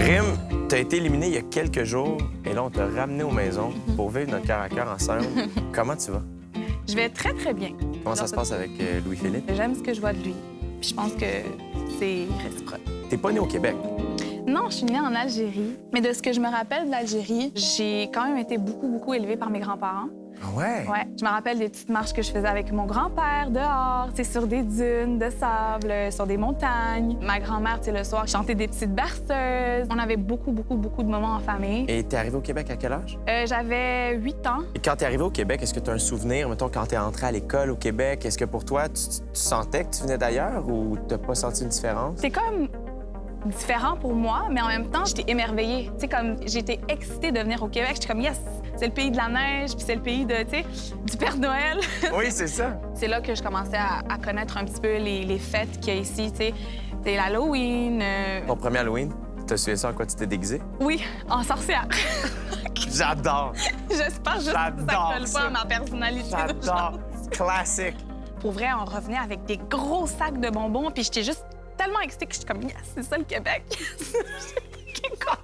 Rim, t'as été éliminé il y a quelques jours et là, on t'a ramené aux maisons pour vivre notre cœur à cœur ensemble. Comment tu vas? Je vais très, très bien. Comment ça se passe avec Louis-Philippe? J'aime ce que je vois de lui. Puis je pense que c'est réciproque. T'es pas né au Québec. Non, je suis née en Algérie. Mais de ce que je me rappelle de l'Algérie, j'ai quand même été beaucoup élevée par mes grands-parents. Ah ouais? Ouais. Je me rappelle des petites marches que je faisais avec mon grand-père dehors, tu sais, sur des dunes de sable, sur des montagnes. Ma grand-mère, tu sais, le soir, chantait des petites berceuses. On avait beaucoup de moments en famille. Et t'es arrivé au Québec à quel âge? J'avais 8 ans. Et quand t'es arrivé au Québec, est-ce que t'as un souvenir, mettons, quand t'es entré à l'école au Québec, est-ce que pour toi, tu sentais que tu venais d'ailleurs ou t'as pas senti une différence? C'est comme différent pour moi, mais en même temps, j'étais émerveillée. Tu sais, comme j'étais excitée de venir au Québec. J'étais comme, yes, c'est le pays de la neige, puis c'est le pays de, tu sais, du Père Noël. Oui, c'est ça. C'est là que je commençais à connaître un petit peu les fêtes qu'il y a ici, tu sais. C'est l'Halloween. Ton premier Halloween, t'as su ça en quoi tu t'es déguisé? Oui, en sorcière. J'adore! J'espère juste que ça colle pas à ma personnalité. J'adore! Classique! Pour vrai, on revenait avec des gros sacs de bonbons, puis j'étais juste tellement excitée que je suis comme, yes, c'est ça le Québec. J'étais contente.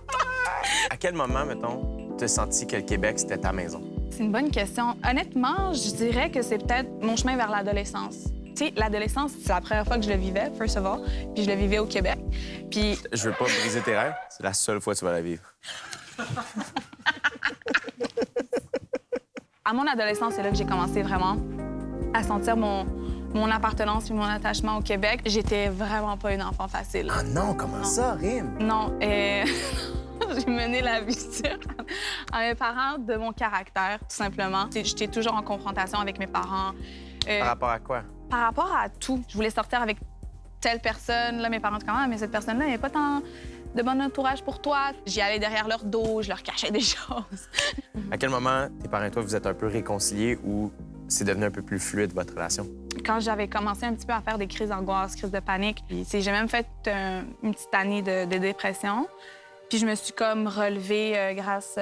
À quel moment, mettons, t'as senti que le Québec, c'était ta maison? C'est une bonne question. Honnêtement, je dirais que c'est peut-être mon chemin vers l'adolescence. Tu sais, l'adolescence, c'est la première fois que je le vivais, first of all, puis je le vivais au Québec. Puis... Je veux pas briser tes rêves, c'est la seule fois que tu vas la vivre. À mon adolescence, c'est là que j'ai commencé vraiment à sentir mon appartenance et mon attachement au Québec. J'étais vraiment pas une enfant facile. Ah non, comment ça, Rim? Non, j'ai mené la vie dure à mes parents de mon caractère, tout simplement. J'étais toujours en confrontation avec mes parents. Par rapport à quoi? Par rapport à tout. Je voulais sortir avec telle personne. Là, mes parents étaient comme, ah, mais cette personne-là, il n'y a pas tant de bon entourage pour toi. J'y allais derrière leur dos, je leur cachais des choses. À quel moment, tes parents et toi, vous êtes un peu réconciliés ou c'est devenu un peu plus fluide, votre relation? Quand j'avais commencé un petit peu à faire des crises d'angoisse, crises de panique, puis j'ai même fait une petite année de dépression. Puis je me suis comme relevée grâce,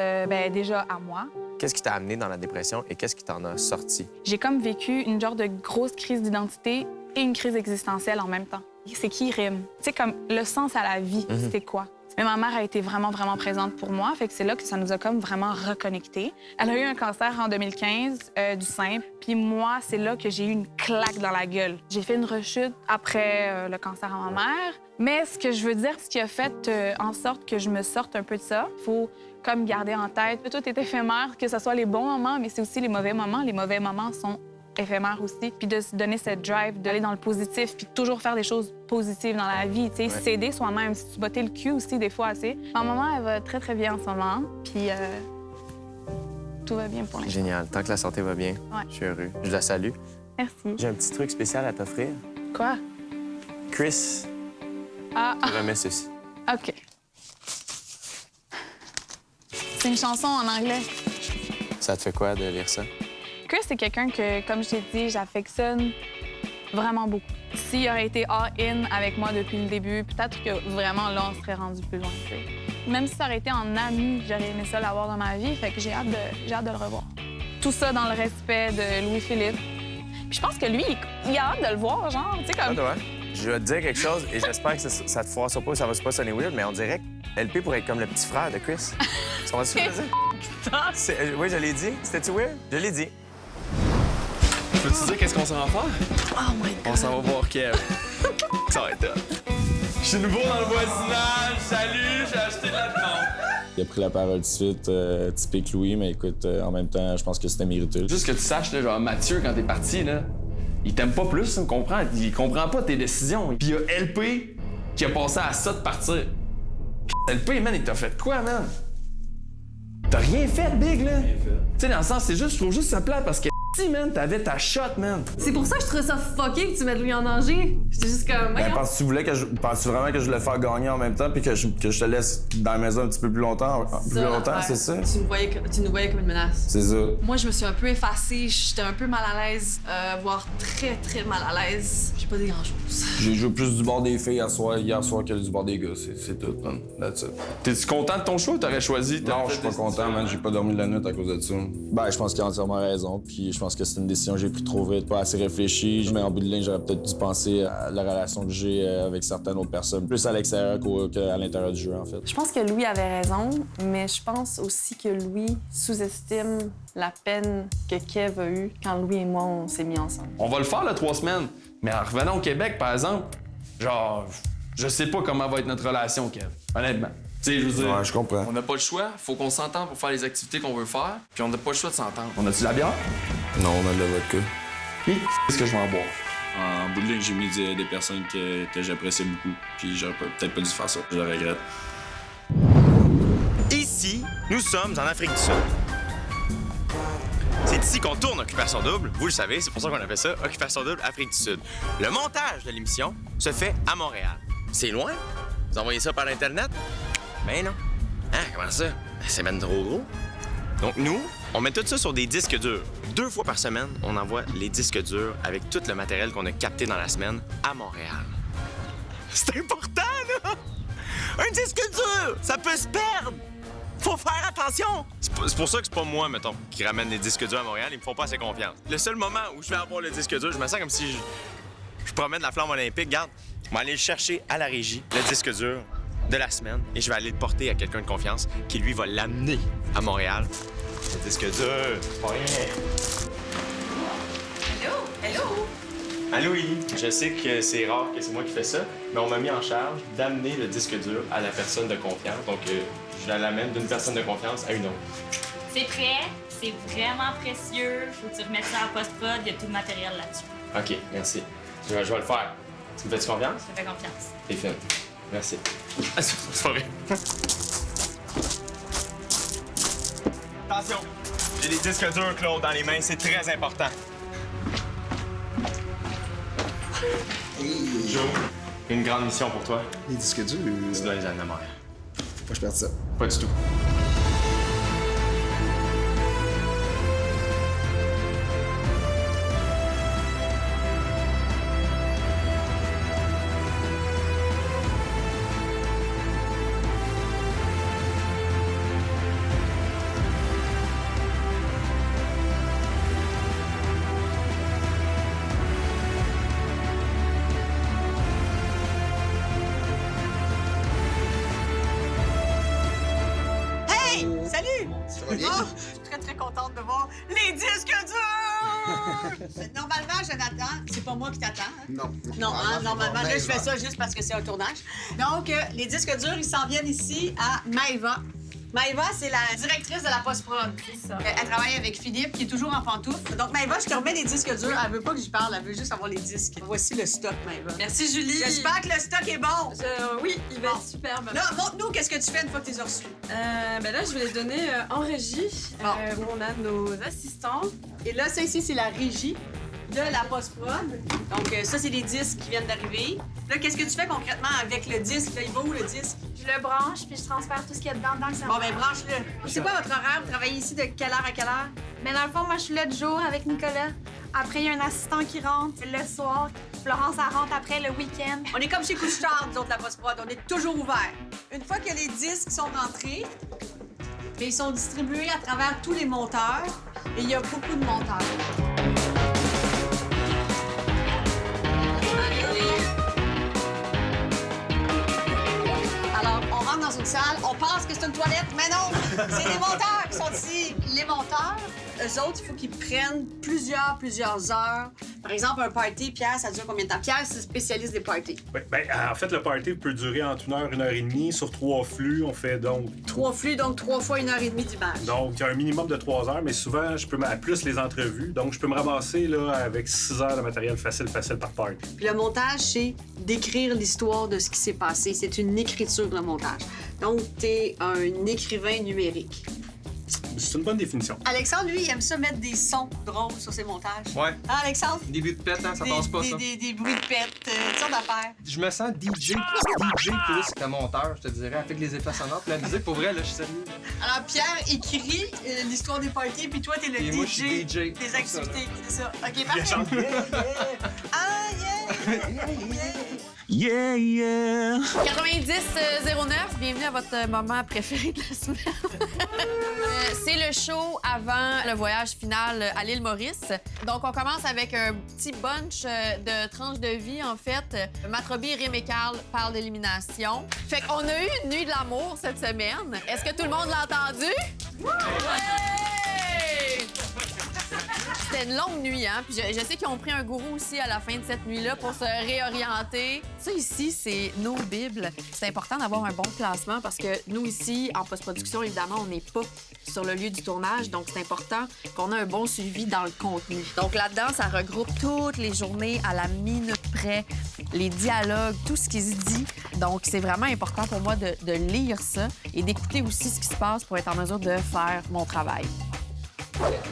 déjà à moi. Qu'est-ce qui t'a amené dans la dépression et qu'est-ce qui t'en a sorti? J'ai comme vécu une genre de grosse crise d'identité et une crise existentielle en même temps. C'est qui Rim? Tu sais, comme le sens à la vie, c'était quoi? Mais ma mère a été vraiment présente pour moi, fait que c'est là que ça nous a comme vraiment reconnectés. Elle a eu un cancer en 2015 du sein, puis moi, c'est là que j'ai eu une claque dans la gueule. J'ai fait une rechute après le cancer à ma mère, mais ce que je veux dire, ce qui a fait en sorte que je me sorte un peu de ça, faut comme garder en tête que tout est éphémère, que ce soit les bons moments, mais c'est aussi les mauvais moments. Les mauvais moments sont éphémère aussi, puis de se donner cette drive, d'aller dans le positif, puis toujours faire des choses positives dans la vie, tu sais, s'aider soi-même, si tu botter le cul aussi des fois assez. Ma maman, elle va très bien en ce moment, puis tout va bien pour l'instant. Génial. Tant que la santé va bien, je suis heureux. Je la salue. Merci. J'ai un petit truc spécial à t'offrir. Quoi? Chris, te remet ceci. OK. C'est une chanson en anglais. Ça te fait quoi de lire ça? Chris, c'est quelqu'un que, comme je t'ai dit, j'affectionne vraiment beaucoup. S'il aurait été all-in avec moi depuis le début, peut-être que vraiment, là, on serait rendu plus loin, tu sais. Même si ça aurait été en ami, j'aurais aimé ça l'avoir dans ma vie, fait que j'ai hâte de le revoir. Tout ça dans le respect de Louis-Philippe. Puis je pense que lui, il a hâte de le voir, genre, tu sais, comme... Ah, ouais. Je vais te dire quelque chose et j'espère que ça te fera pas, ça va pas sonner weird, mais on dirait que LP pourrait être comme le petit frère de Chris. Tu comprends ce que je veux dire? Oui, je l'ai dit. C'était-tu weird? Je l'ai dit. Peux-tu dire qu'est-ce qu'on s'en va faire? Oh my God! On s'en va voir Kev. Ça va être top. Je suis nouveau dans le voisinage. Salut, j'ai acheté de la viande. Il a pris la parole tout de suite, typique Louis, mais écoute, en même temps, je pense que c'était mérité. Juste que tu saches, là, genre Mathieu, quand t'es parti, là, il t'aime pas plus, il comprend. Il comprend pas tes décisions. Puis il y a LP qui a passé à ça de partir. LP, man, il t'a fait quoi, man? T'as rien fait, Big, là? Rien fait. Tu sais, dans le sens, je trouve juste ça plate parce que si, man, t'avais ta shot, man. C'est pour ça que je trouvais ça fucké que tu mettes lui en danger. J'étais juste comme... Ben, penses-tu vraiment que je voulais faire gagner en même temps puis que je te laisse dans la maison un petit peu plus longtemps? C'est ça? Tu nous voyais comme une menace. C'est ça. Moi, je me suis un peu effacée. J'étais un peu mal à l'aise, voire très mal à l'aise. J'ai pas dit grand-chose. J'ai joué plus du bord des filles hier soir que du bord des gars. C'est tout, man. That's it. T'es-tu content de ton choix ou t'aurais choisi? Non, je suis pas content, man. J'ai pas dormi de la nuit à cause de ça. Ben, je pense qu'il a entièrement raison, puis je pense pense que c'est une décision que j'ai prise trop vite, pas assez réfléchie. Mais en bout de ligne, j'aurais peut-être dû penser à la relation que j'ai avec certaines autres personnes, plus à l'extérieur qu'à l'intérieur du jeu, en fait. Je pense que Louis avait raison, mais je pense aussi que Louis sous-estime la peine que Kev a eue quand Louis et moi, on s'est mis ensemble. On va le faire, 3 semaines. Mais en revenant au Québec, par exemple, genre, je sais pas comment va être notre relation, Kev. Honnêtement. Tu sais, je veux dire... Ouais, je comprends. On n'a pas le choix. Faut qu'on s'entende pour faire les activités qu'on veut faire. Puis on n'a pas le choix de s'entendre. On a-tu la bière? Non, on a de la vodka. Puis, qu'est-ce que je vais en boire? En bout de ligne, j'ai mis des personnes que j'appréciais beaucoup, puis j'aurais peut-être pas dû faire ça. Je le regrette. Ici, nous sommes en Afrique du Sud. C'est ici qu'on tourne Occupation Double. Vous le savez, c'est pour ça qu'on appelle ça Occupation Double Afrique du Sud. Le montage de l'émission se fait à Montréal. C'est loin? Vous envoyez ça par l'Internet? Ben non. Hein, comment ça? C'est même trop gros. Donc nous, on met tout ça sur des disques durs. 2 fois par semaine, on envoie les disques durs avec tout le matériel qu'on a capté dans la semaine à Montréal. C'est important, là! Un disque dur! Ça peut se perdre! Faut faire attention! C'est pour ça que c'est pas moi, mettons, qui ramène les disques durs à Montréal. Ils me font pas assez confiance. Le seul moment où je vais avoir le disque dur, je me sens comme si je promène la flamme olympique. Regarde, je vais aller le chercher à la régie, le disque dur de la semaine, et je vais aller le porter à quelqu'un de confiance qui, lui, va l'amener à Montréal. Le disque dur, c'est pas rien. Hello! Hello! Allô, Élie. Je sais que c'est rare que c'est moi qui fais ça, mais on m'a mis en charge d'amener le disque dur à la personne de confiance. Donc, je l'amène d'une personne de confiance à une autre. C'est prêt, c'est vraiment précieux. Faut que tu remettes ça en post-prod, il y a tout le matériel là-dessus. OK, merci. Je vais le faire. Tu me fais-tu confiance? Je te fais confiance. T'es fine. Merci. Ah, c'est pas vrai. Attention, j'ai des disques durs, Claude, dans les mains. C'est très important. Joe, une grande mission pour toi. Les disques durs. Tu dois les amener à Montréal. Moi, je perds ça. Pas du tout. Ça va bien? Je suis très, très contente de voir les disques durs! Normalement, Jonathan, c'est pas moi qui t'attends. Hein? Non. Non, hein, normalement, là, je fais ça juste parce que c'est un tournage. Donc, les disques durs, ils s'en viennent ici à Maëva. Maëva, c'est la directrice de la post-prod. C'est ça. Elle travaille avec Philippe, qui est toujours en pantoufle. Donc, Maëva, je te remets les disques durs. Elle veut pas que j'y parle, elle veut juste avoir les disques. Voici le stock, Maëva. Merci, Julie. J'espère que le stock est bon. Oui, il va être superbe. Là, montre-nous qu'est-ce que tu fais une fois que tu les as reçus. Ben là, je vais les donner en régie, Bon. où on a nos assistants. Et là, ça ici, c'est la régie de la post-prod. Donc, ça, c'est les disques qui viennent d'arriver. Là, qu'est-ce que tu fais concrètement avec le disque? Là, il va où, le disque? Je le branche, puis je transfère tout ce qu'il y a dedans dans le cerveau. Bon, ben branche-le. C'est quoi votre horaire? Vous travaillez ici de quelle heure à quelle heure? Mais dans le fond, moi, je suis là de jour avec Nicolas. Après, il y a un assistant qui rentre le soir. Florence, elle rentre après le week-end. On est comme chez Couche-Tard, nous autres, la post-prod. On est toujours ouvert. Une fois que les disques sont rentrés, bien, ils sont distribués à travers tous les monteurs. Et il y a beaucoup de monteurs. Alors, on rentre dans une salle, on pense que c'est une toilette, mais non! C'est les monteurs qui sont ici. Les monteurs, eux autres, il faut qu'ils prennent plusieurs heures. Par exemple, un party, Pierre, ça dure combien de temps? Pierre, c'est spécialiste des parties. Oui, bien, en fait, le party peut durer entre 1 heure et demie. Sur 3 flux, on fait donc... 3 flux, donc 3 fois 1h30 d'image. Donc, il y a un minimum de 3 heures, mais souvent, je peux plus les entrevues. Donc, je peux me ramasser là, avec 6 heures de matériel facile par party. Puis le montage, c'est d'écrire l'histoire de ce qui s'est passé. C'est une écriture, le montage. Donc, t'es un écrivain numérique. C'est une bonne définition. Alexandre, lui, il aime ça mettre des sons drôles sur ses montages. Ouais. Hein, Alexandre? Des bruits de pète, hein, ça passe pas, ça. Des bruits de pète, toutes sortes d'affaires. Je me sens DJ plus que monteur, je te dirais, avec les effets sonores. Puis la musique, pour vrai, là, je suis sérieux. Alors, Pierre écrit l'histoire des parties, puis toi, t'es le Et DJ, moi, je suis DJ des activités. C'est ça. OK, Bien parfait. chanté. Ah, yeah! Yeah, yeah! 90-09, bienvenue à votre moment préféré de la semaine. C'est le show avant le voyage final à l'île Maurice. Donc, on commence avec un petit bunch de tranches de vie, en fait. Matrobi, Rim et Carl parlent d'élimination. Fait qu'on a eu une nuit de l'amour cette semaine. Est-ce que tout le monde l'a entendu? Ouais! C'était une longue nuit, hein? Puis je sais qu'ils ont pris un gourou aussi à la fin de cette nuit-là pour se réorienter. Ça, ici, c'est nos bibles. C'est important d'avoir un bon classement parce que nous, ici, en post-production, évidemment, on n'est pas sur le lieu du tournage. Donc, c'est important qu'on ait un bon suivi dans le contenu. Donc, là-dedans, ça regroupe toutes les journées à la minute près, les dialogues, tout ce qui se dit. Donc, c'est vraiment important pour moi de lire ça et d'écouter aussi ce qui se passe pour être en mesure de faire mon travail.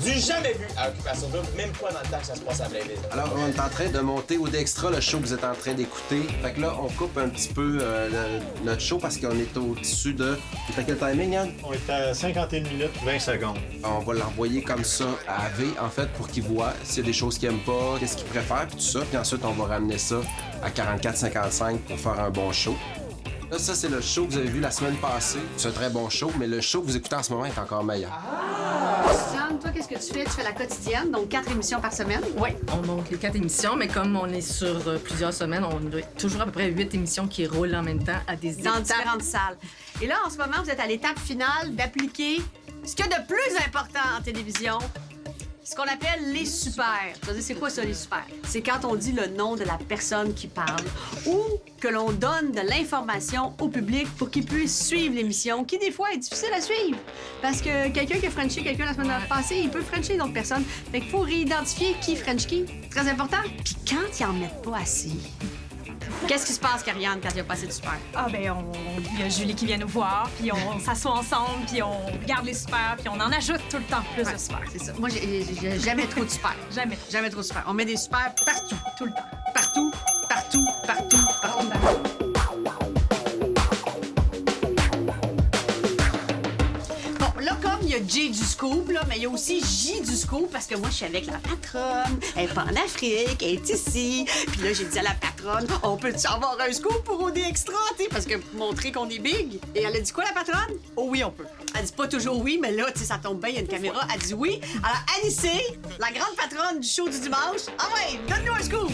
Du jamais vu à Occupation Double, même pas dans le temps que ça se passe à Blainville. Alors, on est en train de monter au Dextra le show que vous êtes en train d'écouter. Fait que là, on coupe un petit peu notre show parce qu'on est au-dessus de... T'as quel timing, Yann? On est à 51 minutes, 20 secondes. On va l'envoyer comme ça à AV, en fait, pour qu'il voit s'il y a des choses qu'il aime pas, qu'est-ce qu'il préfère, puis tout ça. Puis ensuite, on va ramener ça à 44-55 pour faire un bon show. Là, ça, c'est le show que vous avez vu la semaine passée. C'est un très bon show, mais le show que vous écoutez en ce moment est encore meilleur. Suzanne, toi, qu'est-ce que tu fais? Tu fais la quotidienne, donc 4 émissions par semaine? Oui, on monte les 4 émissions, mais comme on est sur plusieurs semaines, on a toujours à peu près 8 émissions qui roulent en même temps à des Dans différentes salles. Et là, en ce moment, vous êtes à l'étape finale d'appliquer ce qu'il y a de plus important en télévision, ce qu'on appelle les super. Tu vas dire, c'est quoi ça, les super? C'est quand on dit le nom de la personne qui parle ou que l'on donne de l'information au public pour qu'il puisse suivre l'émission, qui des fois est difficile à suivre. Parce que quelqu'un qui a frenché quelqu'un la semaine passée, il peut frencher d'autres personnes. Fait qu'il faut réidentifier qui french qui. Très important. Puis quand ils en mettent pas assez, qu'est-ce qui se passe, Karianne, quand il n'y a pas assez de super? Ah, ben, il y a Julie qui vient nous voir, puis on s'assoit ensemble, puis on regarde les super, puis on en ajoute tout le temps plus de super. C'est ça. Moi, j'ai jamais trop de super. Jamais. Jamais trop de super. On met des super partout, tout le temps. Partout, partout, partout, partout. Bon, là, comme il y a J du scoop, là, mais il y a aussi J du scoop, parce que moi, je suis avec la patronne. Elle est pas en Afrique, elle est ici. Puis là, j'ai dit à la patronne, on peut-tu avoir un scoop pour OD Extra, tu sais, parce que pour montrer qu'on est big. Et elle a dit quoi, la patronne? Oh oui, on peut. Elle dit pas toujours oui, mais là, tu sais, ça tombe bien, il y a une caméra. Elle dit oui. Alors, Anissé, la grande patronne du show du dimanche, ah ouais, donne-nous un scoop!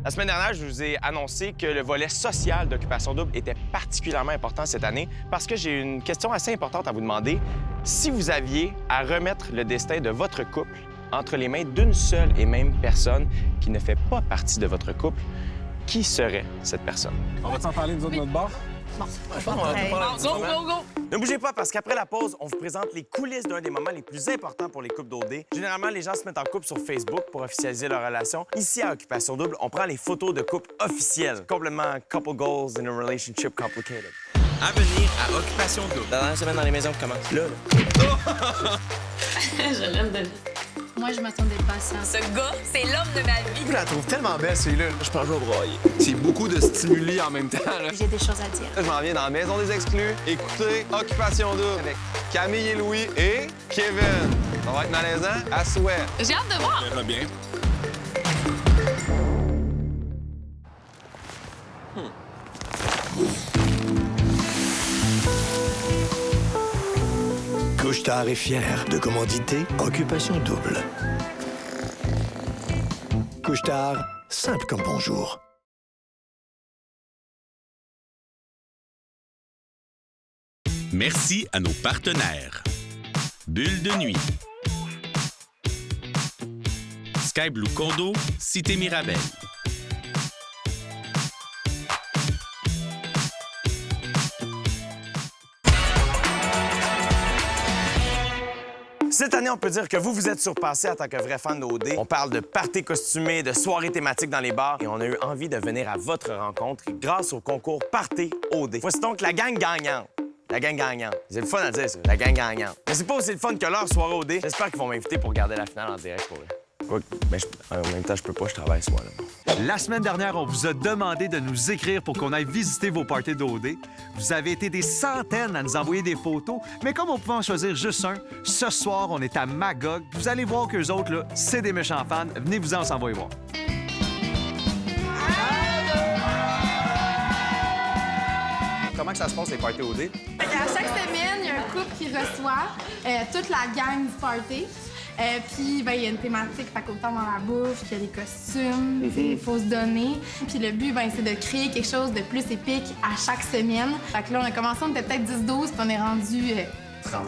La semaine dernière, je vous ai annoncé que le volet social d'Occupation Double était particulièrement important cette année parce que j'ai une question assez importante à vous demander. Si vous aviez à remettre le destin de votre couple entre les mains d'une seule et même personne qui ne fait pas partie de votre couple, qui serait cette personne? On va t'en parler, nous autres, de notre bar? Bon, je pense qu'on va parler un petit Go, moment. go, go! Ne bougez pas parce qu'après la pause, on vous présente les coulisses d'un des moments les plus importants pour les couples d'OD. Généralement, les gens se mettent en couple sur Facebook pour officialiser leur relation. Ici, à Occupation Double, on prend les photos de couples officiels. Complètement couple goals in a relationship complicated. À venir à Occupation Double. Dans la semaine dans les maisons qui commence. Là. Je l'aime déjà. Moi, je m'attendais pas à ça. Ce gars, c'est l'homme de ma vie. Je la trouve tellement belle, celui-là. Je pense que je vais broyer. C'est beaucoup de stimuli en même temps, là. J'ai des choses à dire. Je m'en viens dans la Maison des Exclus. Écoutez Occupation Double avec Camille et Louis et Kevin. Ça va être malaisant à souhait. J'ai hâte de voir. Ça va bien. Couche-Tard est fier de commanditer Occupation Double. Couche-Tard, simple comme bonjour. Merci à nos partenaires. Bulle de nuit. Sky Blue Condo, Cité Mirabel. Cette année, on peut dire que vous êtes surpassés en tant que vrai fan d'OD. On parle de parties costumées, de soirées thématiques dans les bars et on a eu envie de venir à votre rencontre grâce au concours Party OD. Voici donc la gang gagnante. La gang gagnante. C'est le fun à dire, ça. La gang gagnante. Mais c'est pas aussi le fun que leur soirée OD. J'espère qu'ils vont m'inviter pour regarder la finale en direct pour eux. Mais en même temps, je peux pas, je travaille ce mois-là. La semaine dernière, on vous a demandé de nous écrire pour qu'on aille visiter vos parties d'OD. Vous avez été des centaines à nous envoyer des photos, mais comme on pouvait en choisir juste un, ce soir, on est à Magog. Vous allez voir qu'eux autres, là, c'est des méchants fans. Venez-vous-en s'envoyer voir. comment que ça se passe, les parties OD? À chaque semaine, il y a un couple qui reçoit toute la gang du party. Puis, ben, il y a une thématique, fait qu'autant dans la bouffe, qu'il y a des costumes, il faut se donner. Puis le but, ben, c'est de créer quelque chose de plus épique à chaque semaine. Fait que là, on a commencé, on était peut-être 10-12, puis on est rendu 30.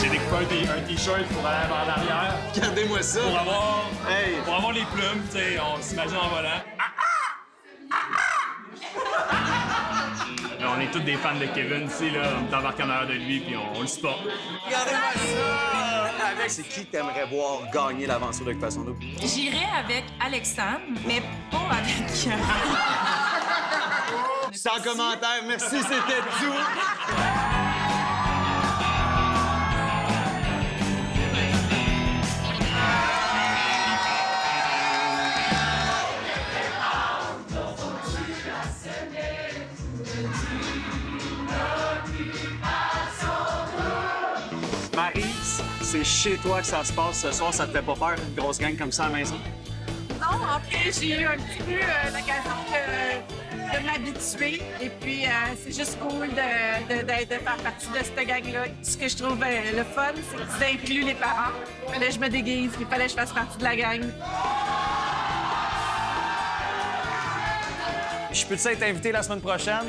J'ai découpé un T-shirt pour aller vers l'arrière. Regardez-moi ça! Pour avoir les plumes, tu sais, on s'imagine en volant. On est tous des fans de Kevin ici, là. On est embarqués en arrière de lui, puis on le supporte. Regardez-moi ça! C'est qui t'aimerais voir gagner l'aventure d'Occupation Double? J'irais avec Alexandre, mais pas avec... Sans commentaire, merci, c'était tout! Marie, c'est chez toi que ça se passe ce soir. Ça te fait pas peur, une grosse gang comme ça à la maison? Non, en fait, j'ai eu un petit peu l'occasion de m'habituer. Et puis, c'est juste cool de faire partie de cette gang-là. Ce que je trouve le fun, c'est que ça inclut les parents. Il fallait que je me déguise, il fallait que je fasse partie de la gang. Je peux-tu être invité la semaine prochaine?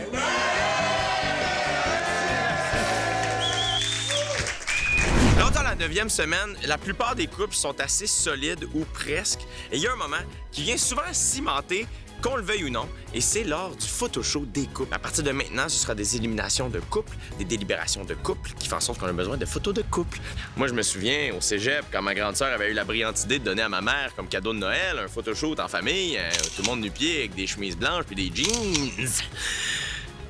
Dans la 9e semaine, la plupart des couples sont assez solides ou presque. Et il y a un moment qui vient souvent cimenter, qu'on le veuille ou non, et c'est lors du photoshow des couples. À partir de maintenant, ce sera des éliminations de couples, des délibérations de couples qui font en sorte qu'on a besoin de photos de couple. Moi, je me souviens au cégep, quand ma grande sœur avait eu la brillante idée de donner à ma mère comme cadeau de Noël un photoshoot en famille, tout le monde nu-pied avec des chemises blanches puis des jeans.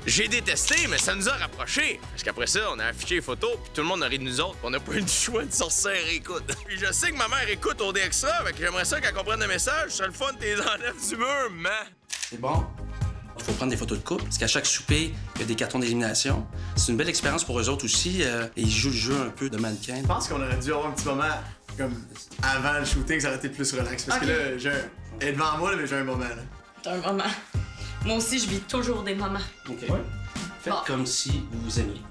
J'ai détesté, mais ça nous a rapprochés. Parce qu'après ça, on a affiché les photos, puis tout le monde a ri de nous autres, puis on n'a pas eu le choix de s'en serrer, écoute. Puis je sais que ma mère écoute au Extra, fait que j'aimerais ça qu'elle comprenne le message. C'est le fun, t'es enlèves du mur, man. C'est bon. Il faut prendre des photos de couple, parce qu'à chaque souper, il y a des cartons d'élimination. C'est une belle expérience pour eux autres aussi, et ils jouent le jeu un peu de mannequin. Je pense qu'on aurait dû avoir un petit moment comme avant le shooting, ça aurait été plus relax. Parce que là, elle est devant moi, là, mais j'ai un moment. Là. T'as un moment. Moi aussi, je vis toujours des moments. OK. Ouais. Faites comme si vous vous aimiez.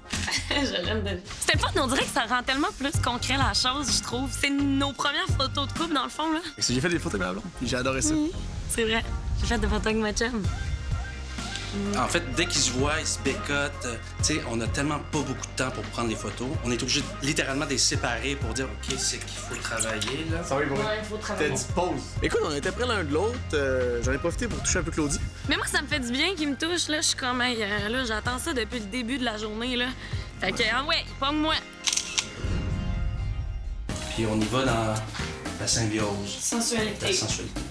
Je l'aime de... C'était le fun, on dirait que ça rend tellement plus concret la chose, je trouve. C'est nos premières photos de couple, dans le fond, là. J'ai fait des photos avec ma blonde, puis j'ai adoré ça. C'est vrai. J'ai fait des photos avec ma chum. En fait, dès qu'ils se voient, ils se bécotent. Tu sais, on n'a tellement pas beaucoup de temps pour prendre les photos. On est obligé littéralement de les séparer pour dire, OK, c'est qu'il faut travailler, là. Ça va, bon. Ouais, il faut travailler. T'as dit pause. Écoute, on était près l'un de l'autre. J'en ai profité pour toucher un peu Claudie. Mais moi, ça me fait du bien qu'il me touche, là. Je suis comme, hey, là, j'attends ça depuis le début de la journée, là. Fait que, ah ouais, pogne-moi. Puis on y va dans la symbiose. Sensualité. La sensualité.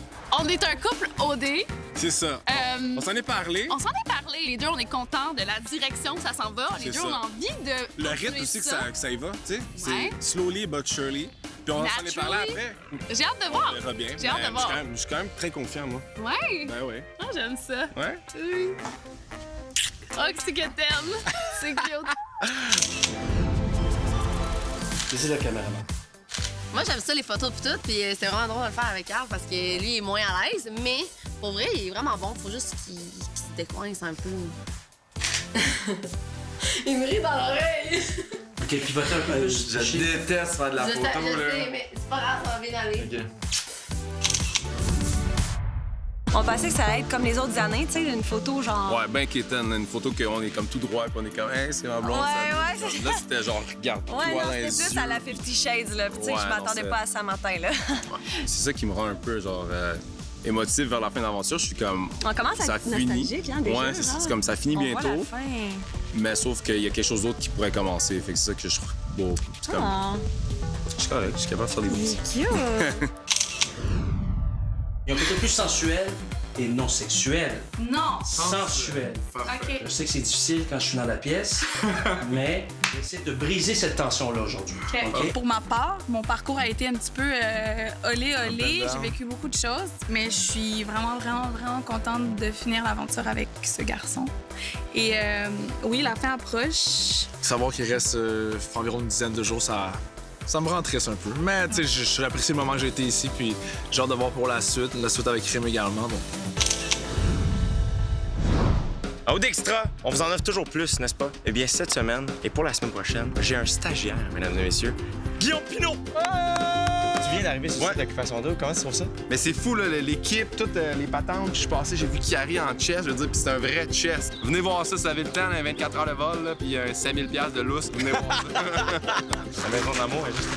On est un couple OD. C'est ça. On s'en est parlé. On s'en est parlé. Les deux, on est contents de la direction que ça s'en va. Les deux, on a envie de. Le rythme aussi que ça y va, tu sais. Ouais. C'est slowly but surely. Puis on s'en est parlé après. J'ai hâte de voir. On verra bien. J'ai hâte de voir. Je suis quand même très confiant, moi. Ouais. Ben ouais. Ah, j'aime ça. Ouais. Oui. Oh, que c'est que t'aimes. C'est cute. C'est le caméraman. Moi, j'aime ça, les photos pis tout, puis c'était vraiment drôle de le faire avec Carl parce que lui, il est moins à l'aise, mais pour vrai, il est vraiment bon. Faut juste qu'il se décoince un peu. Il me rit dans l'oreille. OK, pivotez un peu. Je déteste faire de la photo, je là. sais, mais c'est pas grave, ça va bien aller. OK. On pensait que ça allait être comme les autres années, tu sais, une photo genre... Ouais, ben quétaine, une photo qu'on est comme tout droit, puis on est comme, hey, c'est ma blonde. Ouais, ça... Là, c'était genre, regarde-toi ouais, non, dans les yeux. c'était plus à la 50 Shades, là. Puis, tu sais, Ouais, je m'attendais non, pas à ça matin, là. C'est ça qui me rend un peu, genre, émotif vers la fin de l'aventure. Je suis comme. On commence à être nostalgique, hein, déjà. Ouais, c'est comme ça finit bientôt. On voit la fin. Mais sauf qu'il y a quelque chose d'autre qui pourrait commencer. Fait que c'est ça que je trouve beau. C'est comme. Je suis correct, je suis capable de faire des C'est cute. Il y a un côté plus sensuel et non sexuel. Non. Sensuel. OK. Je sais que c'est difficile quand je suis dans la pièce, mais j'essaie de briser cette tension-là aujourd'hui. OK. Pour ma part, mon parcours a été un petit peu olé. J'ai vécu beaucoup de choses, mais je suis vraiment contente de finir l'aventure avec ce garçon. Et oui, la fin approche. Savoir qu'il reste environ une dizaine de jours, ça Ça me rend triste un peu. Mais tu sais, j'apprécie le moment que j'ai été ici, puis j'ai hâte de voir pour la suite avec Crime également. Donc. À Aude Extra, on vous en offre toujours plus, n'est-ce pas? Eh bien, cette semaine et pour la semaine prochaine, j'ai un stagiaire, mesdames et messieurs, Guillaume Pinot! Tu viens d'arriver sur le site d'Occupation Double, comment tu trouves ça? Mais c'est fou, là, l'équipe, toutes les patentes. Je suis passé, j'ai vu Kiari en chess, je veux dire, puis c'est un vrai chess. Venez voir ça, ça avait le temps, 24 heures de vol, là, puis 5000 $ de lousse. Venez voir ça. La maison d'amour est juste...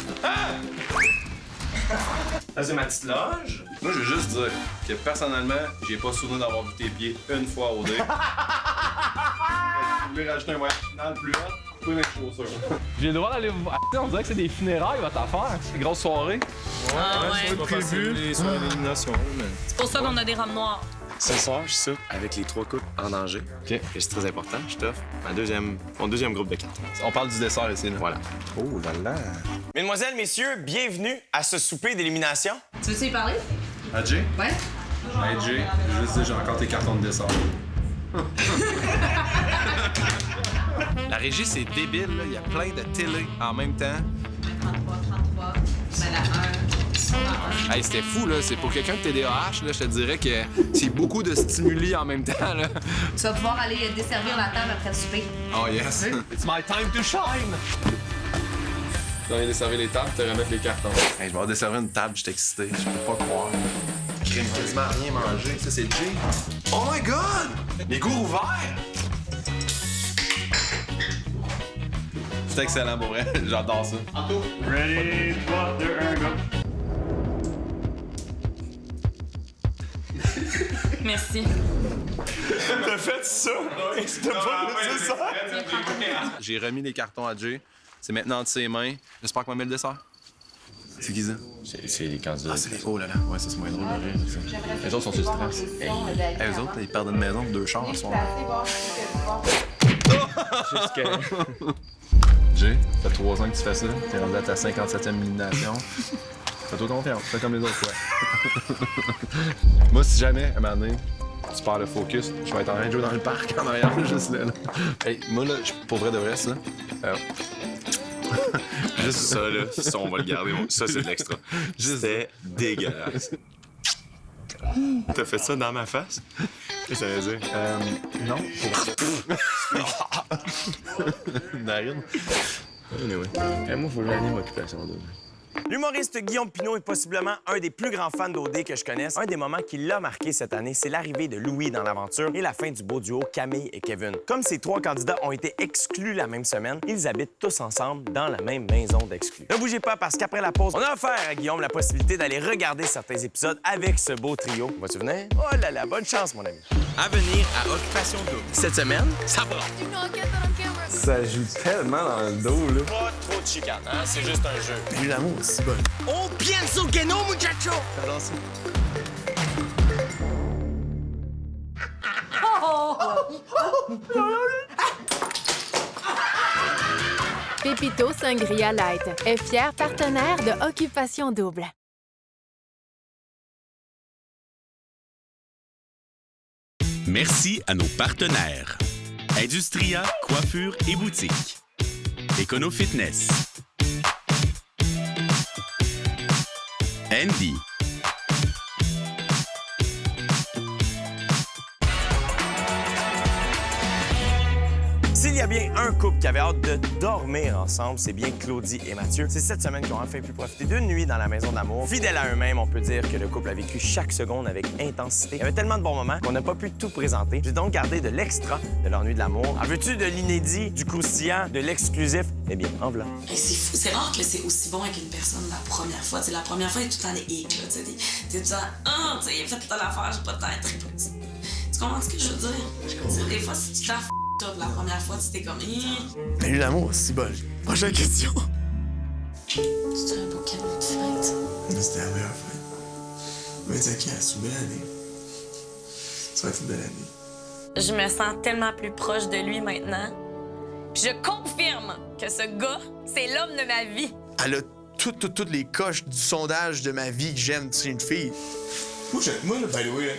Ça, c'est ma petite loge. Moi, je veux juste dire que personnellement, j'ai pas souvenir d'avoir vu tes pieds une fois au dé. Vous voulez rajouter un voyage final plus haut? Coupez mes chaussures. J'ai le droit d'aller vous... On dirait que c'est des funérailles, votre affaire. C'est une grosse soirée. C'est pas prévu. Les soirées d'élimination, mais... C'est pour ça qu'on a des robes noires. Ce soir, je soupe avec les 3 couples en danger. OK. Et c'est très important, je t'offre mon deuxième groupe de 4. On parle du dessert ici, là. Voilà. Oh là là. Mesdemoiselles, messieurs, bienvenue à ce souper d'élimination. Tu veux-tu y parler? À Jay? Ouais. Hey Jay, je veux juste dire, j'ai encore tes cartons de dessert. La régie, c'est débile, là. Il y a plein de télé en même temps. 33, ben la 1. Hey, c'était fou, là. C'est pour quelqu'un de TDAH, là, je te dirais que c'est beaucoup de stimuli en même temps, là. Tu vas pouvoir aller desservir la table après le souper. Oh yes! It's my time to shine! Tu vas desservir les tables, te remettre les cartons. Hey, je vais avoir desservir une table, je suis excité. Je peux pas croire. Crime quasiment rien mangé. Ça, c'est Jay. Oh my God! Les goûts ouverts! C'est excellent, pour vrai. J'adore ça. Ready, 3, 2, 1, go. Merci. T'as fait ça? C'était pas nécessaire? J'ai remis les cartons à Jay. C'est maintenant entre ses mains. J'espère qu'on va mettre le dessert. C'est qui ça? C'est les candidats. Ah, c'est les... Oh là là. Ouais, ça, c'est moins drôle de rire. Les autres sont sur le stress. Hey, eux autres, ils perdent une maison pour 2 chars en soir. Jay, ça fait 3 ans que tu fais ça. T'es rendu à ta 57e élimination. Fais-toi confiance. Fais comme les autres fois. Moi, si jamais, à un moment donné, tu perds le focus, je vais être en train de jouer dans le parc en arrière, juste là. Hey, moi, là, pour vrai de vrai, ça... Juste ça, là, ça, on va le garder. Ça, c'est de l'extra. C'était dégueulasse. T'as fait ça dans ma face? Qu'est-ce que ça veut dire? Non. Narine. Anyway. Moi, faut que j'anime Occupation Double. L'humoriste Guillaume Pinot est possiblement un des plus grands fans d'OD que je connaisse. Un des moments qui l'a marqué cette année, c'est l'arrivée de Louis dans l'aventure et la fin du beau duo Camille et Kevin. Comme ces 3 candidats ont été exclus la même semaine, ils habitent tous ensemble dans la même maison d'exclus. Ne bougez pas parce qu'après la pause, on a offert à Guillaume la possibilité d'aller regarder certains épisodes avec ce beau trio. Vas-tu venir? Oh là là, bonne chance, mon ami. À venir à Occupation Double. Cette semaine, ça brasse. Ça joue tellement dans le dos, là. Pas trop de chicane, hein? C'est juste un jeu. Mais l'amour, c'est bon. Oh, pienso que no, muchacho! J'adore ça. Pépito Sangria Light est fier partenaire de Occupation Double. Merci à nos partenaires. Industria, coiffure et boutique. Econo Fitness. Andy. S'il y a bien un couple qui avait hâte de dormir ensemble, c'est bien Claudie et Mathieu. C'est cette semaine qu'ils ont enfin pu profiter d'une nuit dans la maison d'amour. Fidèles à eux-mêmes, on peut dire que le couple a vécu chaque seconde avec intensité. Il y avait tellement de bons moments qu'on n'a pas pu tout présenter. J'ai donc gardé de l'extra de leur nuit de l'amour. En veux-tu de l'inédit, du croustillant, de l'exclusif? Eh bien, en voilà. C'est fou, c'est rare que c'est aussi bon avec une personne la première fois. T'sais, la première fois, il y a tout le temps des hicks, là. T'es tout le temps, ah, tu sais, faites telle affaire, j'ai pas de tête. Tu comprends ce que je veux dire? Des fois, si tu t'en la première fois, tu t'es comme... Mais lui, l'amour, c'est bon. Prochaine question. C'était un beau cadeau de fête. C'était la meilleure fête. 25 ans, c'est une belle année. Ça va être une belle année. Je me sens tellement plus proche de lui maintenant. Puis je confirme que ce gars, c'est l'homme de ma vie. Elle a toutes les coches du sondage de ma vie que j'aime, tu sais, une fille. Moi, là, by the way, là,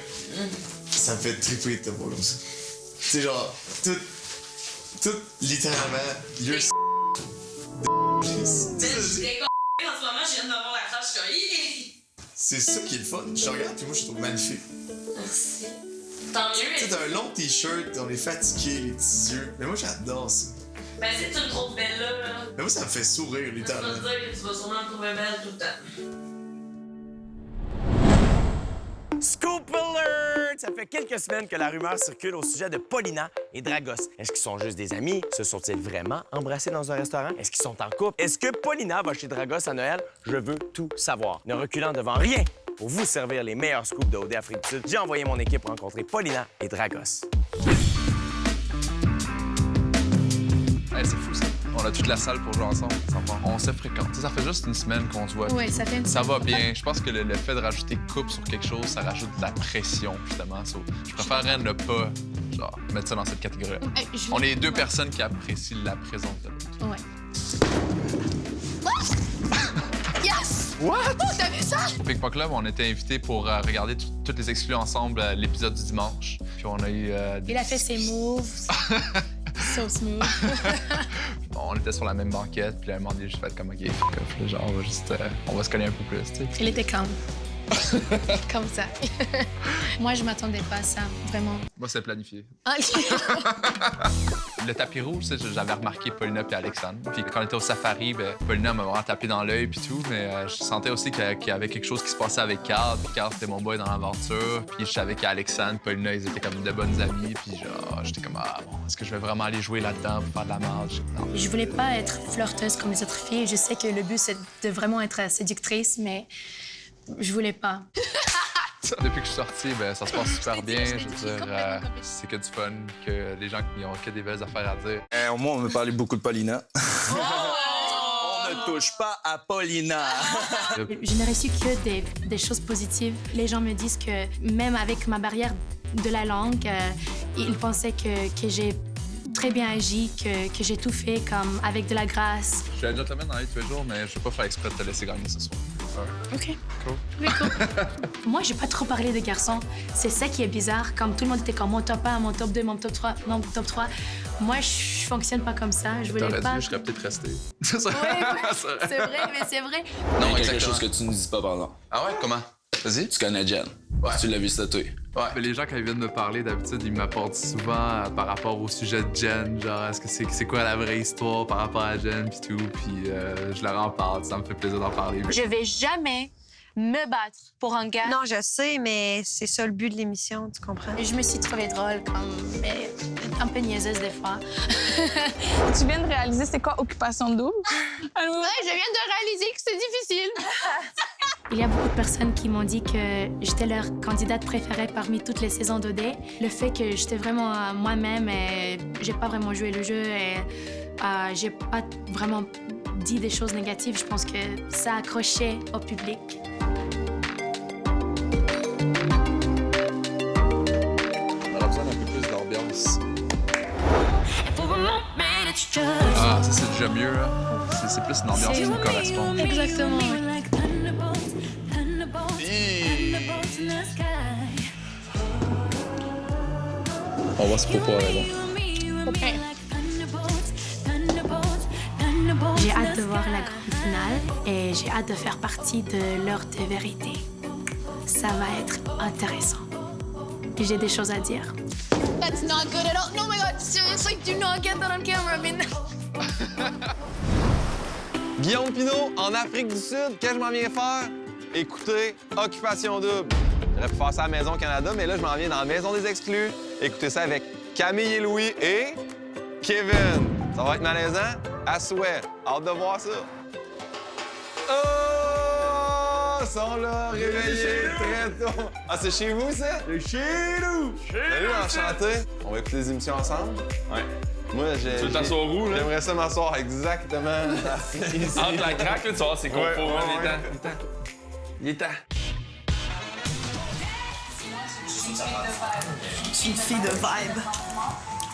ça me fait triper de te voir comme ça. C'est genre, tout, littéralement, you're En ce moment, je viens de m'avoir la tâche, je suis C'est ça qui est le fun. Je te regarde, puis moi, je te trouve magnifique. Merci. Tant mieux. Tu sais, t'as un long t-shirt, on est fatigué, les petits yeux. Mais moi, j'adore ça. Ben, si tu me trouves belle là. Mais moi, ça me fait sourire, Tu vas littéralement. te dire que tu vas sûrement me trouver belle tout le temps. Scoop alert! Ça fait quelques semaines que la rumeur circule au sujet de Paulina et Dragos. Est-ce qu'ils sont juste des amis? Se sont-ils vraiment embrassés dans un restaurant? Est-ce qu'ils sont en couple? Est-ce que Paulina va chez Dragos à Noël? Je veux tout savoir. Ne reculant devant rien pour vous servir les meilleurs scoops de OD Afrique du Sud, j'ai envoyé mon équipe rencontrer Paulina et Dragos. Hey, c'est fou, ça. On a toute la salle pour jouer ensemble. On se fréquente. Ça fait juste une semaine qu'on se voit. Oui, ça fait une Ça va bien. Je pense que le fait de rajouter couple sur quelque chose, ça rajoute de la pression, justement. Je préférerais ne pas mettre ça dans cette catégorie. On est deux personnes qui apprécient la présence de l'autre. Ouais. Yes! What? Oh, t'as vu ça? Au Pickpock Club, on était invités pour regarder toutes les exclus ensemble l'épisode du dimanche. Puis on a eu Il a fait ses moves. So smooth. On était sur la même banquette, puis à un moment donné, j'ai fait comme OK, fuck off, là, genre, on va se connaître un peu plus, tu sais. Il était calme. Comme ça. Moi, je m'attendais pas à ça, vraiment. Moi, c'est planifié. OK. Le tapis rouge, j'avais remarqué Paulina et Alexandre. Puis quand on était au safari, Paulina m'a vraiment tapé dans l'œil puis tout, mais je sentais aussi qu'il y avait quelque chose qui se passait avec Carl. Puis Carl, c'était mon boy dans l'aventure. Puis je savais qu'Alexandre, Paulina, ils étaient comme de bonnes amies. Puis genre, j'étais comme, est-ce que je vais vraiment aller jouer là-dedans pour faire de la merde? Je voulais pas être flirteuse comme les autres filles. Je sais que le but, c'est de vraiment être séductrice, mais je voulais pas. Depuis que je suis sorti, ça se passe super bien. Je veux dire, c'est que du fun, que les gens qui ont que des belles affaires à dire. Moi, on me parlait beaucoup de Paulina. On ne touche pas à Paulina. Je n'ai reçu que des choses positives. Les gens me disent que même avec ma barrière de la langue, ils pensaient que j'ai très bien agi, que j'ai tout fait comme avec de la grâce. Je suis un gentleman dans la vie tous les jours, mais je vais pas faire exprès de te laisser gagner ce soir. OK. Cool. Oui, cool. Moi, j'ai pas trop parlé de garçons. C'est ça qui est bizarre. Comme tout le monde était comme mon top 1, mon top 2, mon top 3, mon top 3. Moi, je fonctionne pas comme ça. Je voulais T'aurais pas... dit, je serais peut-être resté. Oui, c'est vrai, mais c'est vrai. Non, il y a quelque chose que tu ne dis pas, pardon. Ah ouais? Comment? Vas-y. Tu connais Jen. Ouais. Tu l'as vu tatouer. Ouais. Mais les gens, quand ils viennent me parler, d'habitude, ils m'apportent souvent par rapport au sujet de Jen. Genre, est-ce que c'est quoi la vraie histoire par rapport à Jen, puis tout. Puis je leur en parle, ça me fait plaisir d'en parler. Je vais jamais me battre pour un gars. Non, je sais, mais c'est ça le but de l'émission, tu comprends? Je me suis trouvée drôle, mais un peu niaiseuse des fois. Tu viens de réaliser c'est quoi Occupation Double? Ouais, je viens de réaliser que c'est difficile. Il y a beaucoup de personnes qui m'ont dit que j'étais leur candidate préférée parmi toutes les saisons d'OD. Le fait que j'étais vraiment moi-même et j'ai pas vraiment joué le jeu et j'ai pas vraiment dit des choses négatives, je pense que ça accrochait au public. On aurait besoin d'un peu plus d'ambiance. Ah, ça, c'est déjà mieux, là. C'est plus une ambiance qui me correspond. Exactement. On va se préparer, bon. OK. J'ai hâte de voir la grande finale et j'ai hâte de faire partie de l'heure de vérité. Ça va être intéressant. J'ai des choses à dire. That's not good at all. No, my God, seriously, do not get that on camera. I mean... Guillaume Pinot, en Afrique du Sud, qu'est-ce que je m'en viens faire? Écoutez, Occupation Double. J'aurais pu faire ça à la Maison Canada, mais là, je m'en viens dans la Maison des Exclus. Écoutez ça avec Camille et Louis et Kevin. Ça va être malaisant? À souhait. Hâte de voir ça. Oh! Ils sont là, réveillés très tôt. Ah, c'est chez vous, ça? C'est chez nous! Salut, enchanté. On va écouter les émissions ensemble? Ouais. Moi, Tu veux t'asseoir où, là? J'aimerais ça m'asseoir exactement. Entre la craque, là, tu vas voir, c'est confort. Il est temps. Je suis une fille de vibe.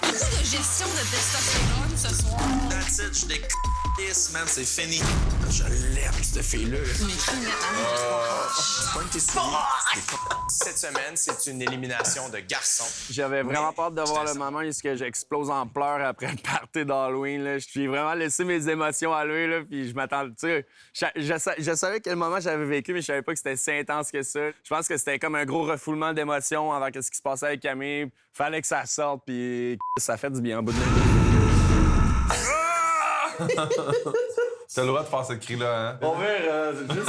Beaucoup de gestion de testostérone ce soir. That's it, je Yes, man, c'est fini. Je l'aime, cette fille-là. Cette semaine, c'est une élimination de garçons. J'avais vraiment peur de voir le moment où j'explose en pleurs après le party d'Halloween. Là. J'ai vraiment laissé mes émotions aller, là, puis je m'attendais... Tu sais, je savais quel moment j'avais vécu, mais je savais pas que c'était si intense que ça. Je pense que c'était comme un gros refoulement d'émotions envers ce qui se passait avec Camille. Fallait que ça sorte, puis ça fait du bien en bout de ligne. T'as le droit de faire ce cri-là, hein? On verra, c'est juste...